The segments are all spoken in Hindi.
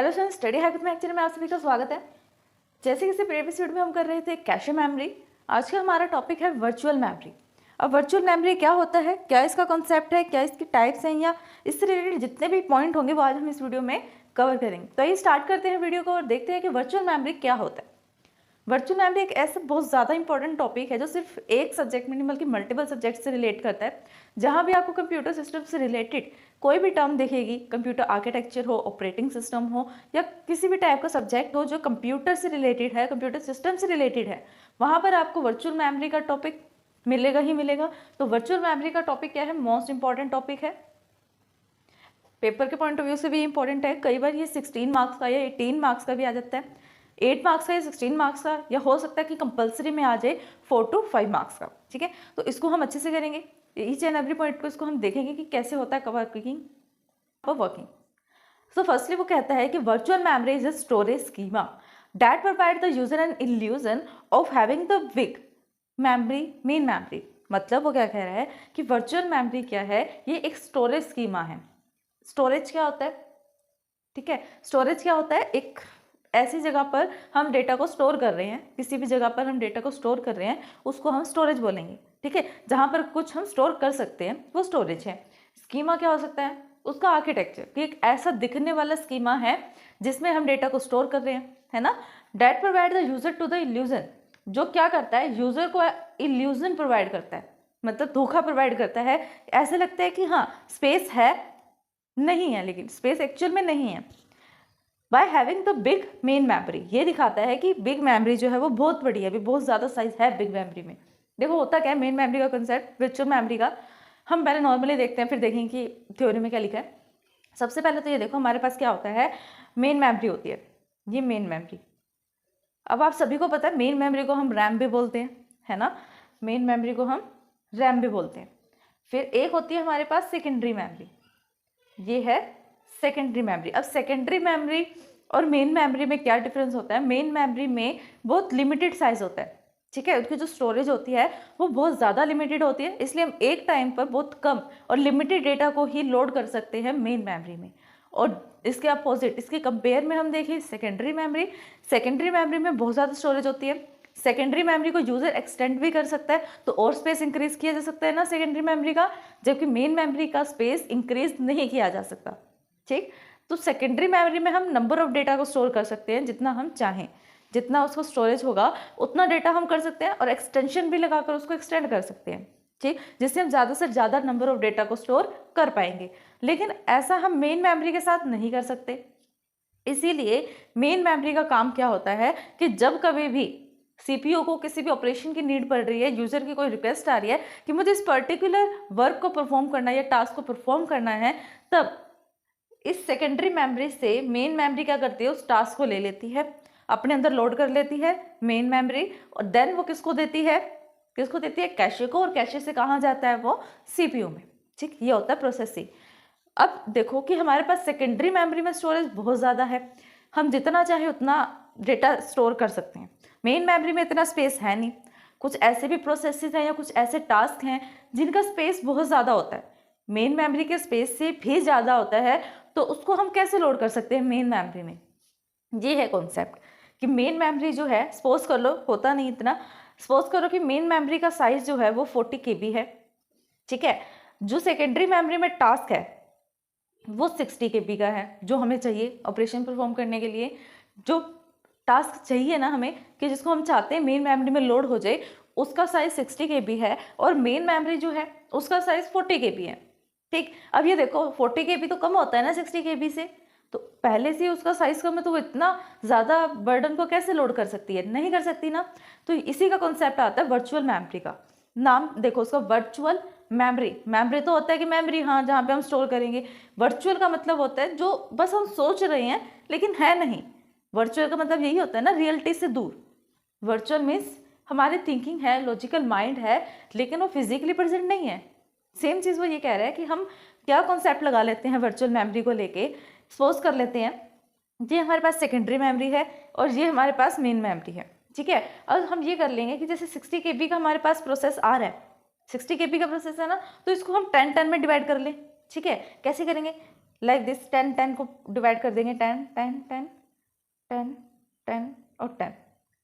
हेलो फ्रेंड्स, स्टडी हैबिट में एक्चुअली में आप सभी का स्वागत है। जैसे कि प्रीवियस वीडियो में हम कर रहे थे कैशे मेमोरी, आज का हमारा टॉपिक है वर्चुअल मेमोरी। अब वर्चुअल मेमोरी क्या होता है, क्या इसका कॉन्सेप्ट है, क्या इसकी टाइप्स हैं, या इससे रिलेटेड जितने भी पॉइंट होंगे वो आज हम इस वीडियो में कवर करेंगे। तो ये स्टार्ट करते हैं वीडियो को और देखते हैं कि वर्चुअल मेमोरी क्या होता है। वर्चुअल मेमोरी एक ऐसा बहुत ज़्यादा इंपॉर्टेंट टॉपिक है जो सिर्फ एक सब्जेक्ट में नहीं बल्कि मल्टीपल सब्जेक्ट से रिलेट करता है। जहाँ भी आपको कंप्यूटर सिस्टम से रिलेटेड कोई भी टर्म दिखेगी, कंप्यूटर आर्किटेक्चर हो, ऑपरेटिंग सिस्टम हो, या किसी भी टाइप का सब्जेक्ट हो जो कंप्यूटर से रिलेटेड है, कंप्यूटर सिस्टम से रिलेटेड है, वहाँ पर आपको वर्चुअल मेमोरी का टॉपिक मिलेगा ही मिलेगा। तो वर्चुअल मेमोरी का टॉपिक क्या है, मोस्ट इंपॉर्टेंट टॉपिक है, पेपर के पॉइंट ऑफ व्यू से भी इंपॉर्टेंट है। कई बार ये 16 मार्क्स का या 18 मार्क्स का भी आ जाता है, 8 मार्क्स का या 16 मार्क्स का, या हो सकता है कि कंपलसरी में आ जाए 4 to 5 मार्क्स का। ठीक है, तो इसको हम अच्छे से करेंगे, ईच एंड एवरी पॉइंट को इसको हम देखेंगे कि कैसे होता है वर्किंग। सो फर्स्टली वो कहता है कि virtual memory is a storage schema that provide the user an illusion of having the big memory main memory. मतलब वो क्या कह रहा है कि वर्चुअल मेमोरी क्या है, ये एक स्टोरेज स्कीमा है। स्टोरेज क्या होता है, ठीक है, स्टोरेज क्या होता है, एक ऐसी जगह पर हम डेटा को स्टोर कर रहे हैं, किसी भी जगह पर हम डेटा को स्टोर कर रहे हैं उसको हम स्टोरेज बोलेंगे। ठीक है, जहाँ पर कुछ हम स्टोर कर सकते हैं वो स्टोरेज है। स्कीमा क्या हो सकता है, उसका आर्किटेक्चर कि एक ऐसा दिखने वाला स्कीमा है जिसमें हम डेटा को स्टोर कर रहे हैं, है ना। That provide the user to the illusion, जो क्या करता है, यूजर को इल्यूजन प्रोवाइड करता है, मतलब धोखा प्रोवाइड करता है। ऐसे लगता है कि हाँ स्पेस है, नहीं है, लेकिन स्पेस एक्चुअल में नहीं है। By having the big main memory, ये दिखाता है कि बिग मेमोरी जो है वो बहुत बड़ी है, अभी बहुत ज़्यादा साइज है बिग मेमोरी में। देखो होता क्या है मेन मेमोरी का कंसेप्ट, वर्चुअल मेमोरी का हम पहले नॉर्मली देखते हैं फिर देखेंगे कि थ्योरी में क्या लिखा है। सबसे पहले तो ये देखो हमारे पास क्या होता है, मेन मेमोरी होती है, ये मेन मेमोरी। अब आप सभी को पता है मेन मेमोरी को हम रैम भी बोलते हैं, है ना, मेन मेमोरी को हम रैम भी बोलते हैं। फिर एक होती है हमारे पास सेकेंडरी मेमोरी, ये है सेकेंडरी मेमोरी। अब सेकेंडरी मेमोरी और मेन मेमोरी में क्या डिफरेंस होता है, मेन मेमोरी में बहुत लिमिटेड साइज होता है, ठीक है, उसकी जो स्टोरेज होती है वो बहुत ज़्यादा लिमिटेड होती है, इसलिए हम एक टाइम पर बहुत कम और लिमिटेड डेटा को ही लोड कर सकते हैं मेन मेमोरी में। और इसके अपोजिट, इसके कंपेयर में हम देखें सेकेंडरी मेमोरी, सेकेंडरी मेमोरी में बहुत ज़्यादा स्टोरेज होती है। सेकेंडरी मेमोरी को यूजर एक्सटेंड भी कर सकता है, तो और स्पेस इंक्रीज किया जा सकता है ना सेकेंडरी मेमोरी का, जबकि मेन मेमोरी का स्पेस इंक्रीज नहीं किया जा सकता। ठीक, तो सेकेंडरी मेमोरी में हम नंबर ऑफ डेटा को स्टोर कर सकते हैं जितना हम चाहें, जितना उसको स्टोरेज होगा उतना डेटा हम कर सकते हैं, और एक्सटेंशन भी लगाकर उसको एक्सटेंड कर सकते हैं, ठीक, जिससे हम ज़्यादा से ज़्यादा नंबर ऑफ डेटा को स्टोर कर पाएंगे। लेकिन ऐसा हम मेन मेमोरी के साथ नहीं कर सकते। इसीलिए मेन मेमोरी का काम क्या होता है कि जब कभी भी सीपीयू को किसी भी ऑपरेशन की नीड पड़ रही है, यूजर की कोई रिक्वेस्ट आ रही है कि मुझे इस पर्टिकुलर वर्क को परफॉर्म करना है या टास्क को परफॉर्म करना है, तब इस सेकेंडरी मेमोरी से मेन मेमोरी क्या करती है, उस टास्क को ले लेती है, अपने अंदर लोड कर लेती है मेन मेमोरी, और देन वो किसको देती है, कैशे को, और कैशे से कहाँ जाता है वो सीपीयू में। ठीक, ये होता है प्रोसेसिंग। अब देखो कि हमारे पास सेकेंडरी मेमोरी में स्टोरेज बहुत ज़्यादा है, हम जितना चाहे उतना डेटा स्टोर कर सकते हैं। मेन मेमोरी में इतना स्पेस है नहीं, कुछ ऐसे भी प्रोसेसेस हैं या कुछ ऐसे टास्क हैं जिनका स्पेस बहुत ज़्यादा होता है, मेन मेमोरी के स्पेस से भी ज़्यादा होता है, तो उसको हम कैसे लोड कर सकते हैं मेन मेमोरी में। ये है कॉन्सेप्ट कि मेन मेमोरी जो है, सपोज कर लो, होता नहीं इतना, सपोज करो कि मेन मेमोरी का साइज जो है वो 40 KB है, ठीक है, जो सेकेंडरी मेमोरी में टास्क है वो 60 KB का है, जो हमें चाहिए ऑपरेशन परफॉर्म करने के लिए, जो टास्क चाहिए ना हमें कि जिसको हम चाहते हैं मेन मेमोरी में लोड हो जाए, उसका साइज 60 KB है, और मेन मेमोरी जो है उसका साइज 40 KB है। ठीक, अब ये देखो 40 KB तो कम होता है ना 60 KB से, तो पहले से उसका साइज कम है, तो वो इतना ज़्यादा बर्डन को कैसे लोड कर सकती है, नहीं कर सकती ना। तो इसी का कॉन्सेप्ट आता है वर्चुअल मेमोरी का। नाम देखो उसका, वर्चुअल मेमोरी, मेमोरी तो होता है कि मेमोरी, हाँ, जहाँ पे हम स्टोर करेंगे। वर्चुअल का मतलब होता है जो बस हम सोच रहे हैं लेकिन है नहीं। वर्चुअल का मतलब यही होता है ना, रियलिटी से दूर। वर्चुअल मीन्स हमारी थिंकिंग है, लॉजिकल माइंड है, लेकिन वो फिजिकली प्रेजेंट नहीं है। सेम चीज़ वो ये कह रहा है कि हम क्या कॉन्सेप्ट लगा लेते हैं वर्चुअल मेमोरी को लेके, सपोज कर लेते हैं ये हमारे पास सेकेंडरी मेमोरी है और ये हमारे पास मेन मेमोरी है, ठीक है। अब हम ये कर लेंगे कि जैसे 60 KB का हमारे पास प्रोसेस आ रहा है, 60 KB का प्रोसेस है ना, तो इसको हम 10 में डिवाइड कर लें, ठीक है। कैसे करेंगे, लाइक दिस 10 को डिवाइड कर देंगे 10 10 10 10 10 और 10,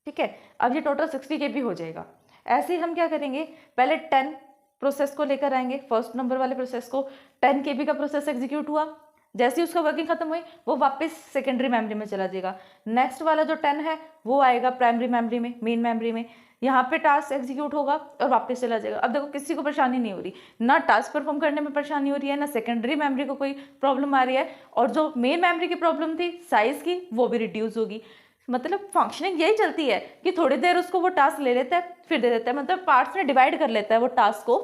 ठीक है। अब ये टोटल 60 KB हो जाएगा। ऐसे ही हम क्या करेंगे, पहले 10 प्रोसेस को लेकर आएंगे, फर्स्ट नंबर वाले प्रोसेस को 10 KB का प्रोसेस एग्जीक्यूट हुआ, जैसे ही उसका वर्किंग खत्म हुई वो वापस सेकेंडरी मेमोरी में चला जाएगा। नेक्स्ट वाला जो 10 है वो आएगा प्राइमरी मेमोरी में, मेन मेमोरी में, यहाँ पे टास्क एग्जीक्यूट होगा और वापस चला जाएगा। अब देखो किसी को परेशानी नहीं हो रही, ना टास्क परफॉर्म करने में परेशानी हो रही है, ना सेकेंडरी मेमोरी को कोई प्रॉब्लम आ रही है, और जो मेन मेमोरी की प्रॉब्लम थी साइज की वो भी रिड्यूस होगी। मतलब फंक्शनिंग यही चलती है कि थोड़ी देर उसको वो टास्क ले लेता है फिर दे देता है, मतलब पार्ट्स में डिवाइड कर लेता है वो टास्क को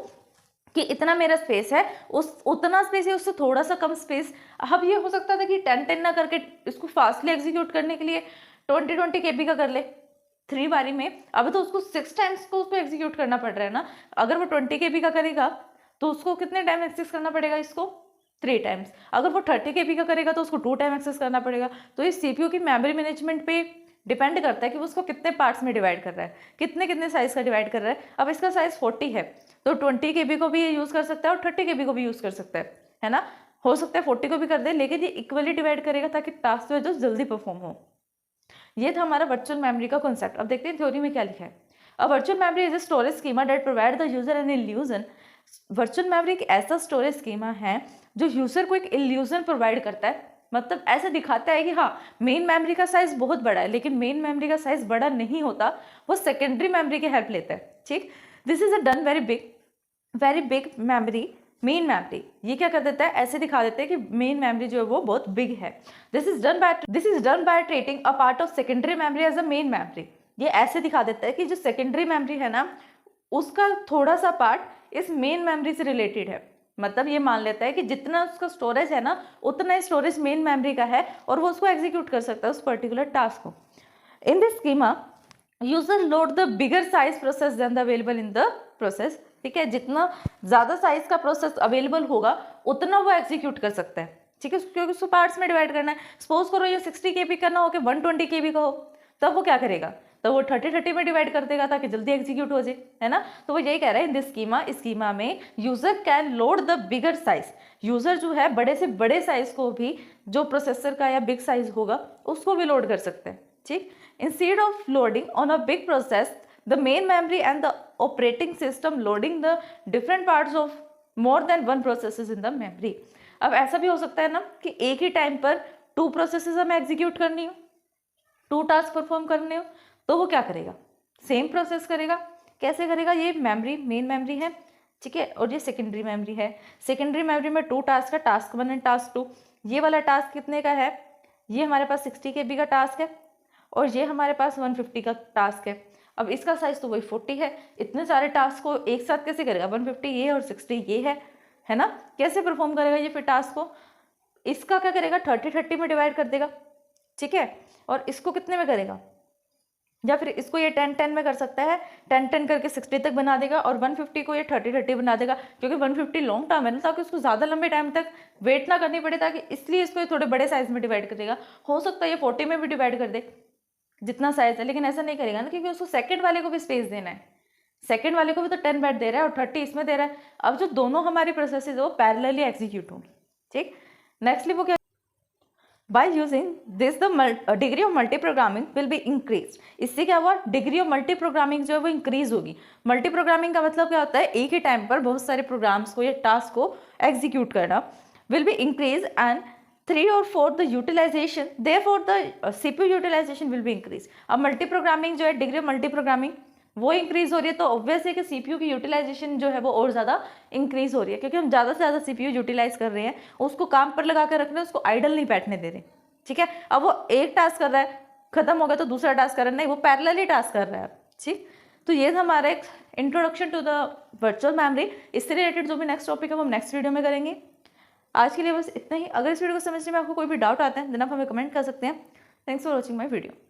कि इतना मेरा स्पेस है, उतना स्पेस है, उससे थोड़ा सा कम स्पेस। अब ये हो सकता था कि 10 ना करके इसको फास्टली एग्जीक्यूट करने के लिए 20 KB का कर ले 3 बारी में। अब तो उसको 6 टाइम्स को उसको एग्जीक्यूट करना पड़ रहा है ना। अगर वो 20 KB का करेगा तो उसको कितने टाइम एक्सेस करना पड़ेगा, इसको 3 टाइम्स। अगर वो 30 KB का करेगा तो उसको 2 टाइम एक्सेस करना पड़ेगा। तो इस CPU की मेमोरी मैनेजमेंट पे डिपेंड करता है कि वो उसको कितने पार्ट्स में डिवाइड कर रहा है, कितने साइज का डिवाइड कर रहा है। अब इसका साइज 40 है तो 20 KB को भी ये यूज़ कर सकता है और 30 KB को भी यूज़ कर सकता है ना। हो सकता है 40 को भी कर दे, लेकिन ये इक्वली डिवाइड करेगा ताकि टास्क जो है जो जल्दी परफॉर्म हो। ये था हमारा वर्चुअल मेमोरी का कॉन्सेप्ट। अब देखते हैं थ्योरी में क्या लिखा है। A virtual memory is a storage schema that provide the user an illusion. Virtual memory एक ऐसा स्टोरेज स्कीमा है जो यूजर को एक इल्यूजन प्रोवाइड करता है, मतलब ऐसे दिखाता है कि हाँ मेन मेमोरी का साइज बहुत बड़ा है, लेकिन मेन मेमोरी का साइज बड़ा नहीं होता, वो सेकेंडरी मेमोरी की हेल्प लेता है, ठीक। This is a done very big memory, main memory ये क्या कर देता है, ऐसे दिखा देता है कि मेन मेमोरी जो है वो बहुत बिग है। This is done by treating a part of secondary memory as a main memory. ये ऐसे दिखा देता है कि जो सेकेंडरी मेमोरी है ना उसका थोड़ा सा पार्ट इस मेन मेमोरी से रिलेटेड है। मतलब ये मान लेता है कि जितना उसका स्टोरेज है ना उतना स्टोरेज मेन मेमोरी का है और वो उसको एग्जीक्यूट कर सकता है उस पर्टिकुलर टास्क को। In this schema user load the bigger size process then the available in the process, ठीक है। जितना ज़्यादा साइज का प्रोसेस अवेलेबल होगा उतना वो एग्जीक्यूट कर सकता है, ठीक है, क्योंकि उसको पार्ट्स में डिवाइड करना है। सपोज करो ये 60 KB करना हो कि 120 KB का हो, तब वो क्या करेगा, तो वो 30 में डिवाइड कर देगा ताकि जल्दी एग्जीक्यूट हो जाए, है ना। तो वो यही कह रहा है इन दिस स्कीमा में user can load the bigger size. User जो है बड़े से बड़े साइज को भी, जो प्रोसेसर का या बिग साइज होगा उसको भी लोड कर सकते हैं, ठीक। Instead of loading on a big process the main memory and the operating system loading the different parts of more than one processes in the memory. अब ऐसा भी हो सकता है ना कि एक ही टाइम पर 2 प्रोसेसेस हमें एग्जीक्यूट करनी हो, 2 टास्क परफॉर्म करने हो, तो वो क्या करेगा, सेम प्रोसेस करेगा। कैसे करेगा, ये मेमोरी मेन मेमोरी है, ठीक है, और ये सेकेंडरी मेमोरी है। सेकेंडरी मेमोरी में 2 टास्क है, टास्क 1 एंड टास्क 2। ये वाला टास्क कितने का है, ये हमारे पास 60 KB का टास्क है और ये हमारे पास 150 का टास्क है। अब इसका साइज तो वही 40 है। इतने सारे टास्क को एक साथ कैसे करेगा, 150 ये और 60 ये है ना। कैसे परफॉर्म करेगा ये फिर टास्क को, इसका क्या करेगा 30 में डिवाइड कर देगा, ठीक है, और इसको कितने में करेगा, या फिर इसको ये 10 में कर सकता है, 10 करके 60 तक बना देगा और 150 को ये 30 बना देगा, क्योंकि 150 लॉन्ग टर्म है ना, ताकि उसको ज़्यादा लंबे टाइम तक वेट ना करनी पड़े, ताकि इसलिए इसको ये थोड़े बड़े साइज में डिवाइड करेगा। हो सकता है ये 40 में भी डिवाइड कर दे जितना साइज है, लेकिन ऐसा नहीं करेगा ना, क्योंकि उसको सेकंड वाले को भी स्पेस देना है, सेकंड वाले को भी तो 10 बैट दे रहा है और 30 इसमें दे रहा है। अब जो दोनों हमारी प्रोसेस है वो पैरेलली एग्जीक्यूट होंगी, ठीक। नेक्स्टली वो क्या, By using this the degree of multi programming will be increased। इससे क्या हुआ, डिग्री ऑफ मल्टी प्रोग्रामिंग जो है वो इंक्रीज होगी। मल्टी प्रोग्रामिंग का मतलब क्या होता है, एक ही टाइम पर बहुत सारे प्रोग्राम्स को या टास्क को एग्जीक्यूट करना। विल बी इंक्रीज एंड 3 और 4 the utilisation, therefore the CPU utilisation will be increase. अब मल्टी प्रोग्रामिंग जो है, डिग्री ऑफ मल्टी प्रोग्रामिंग वो इंक्रीज हो रही है, तो ऑब्वियस है कि CPU की यूटिलाइजेशन जो है वो और ज़्यादा इंक्रीज हो रही है, क्योंकि हम ज़्यादा से ज़्यादा CPU यूटिलाइज कर रहे हैं, उसको काम पर लगा कर रख रहे हैं, उसको आइडल नहीं बैठने दे रहे, ठीक है। अब वो एक टास्क कर रहा है, खत्म हो गया तो दूसरा टास्क कर रहा है, नहीं वो पैरेलली टास्क कर रहा है, ठीक। तो ये हमारा एक introduction to the virtual memory. इससे रिलेटेड जो भी नेक्स्ट टॉपिक है वो हम नेक्स्ट वीडियो में करेंगे। आज के लिए बस इतना ही। अगर इस वीडियो को समझने में आपको कोई भी डाउट आता है देन आप हमें कमेंट कर सकते हैं। Thanks for watching my video.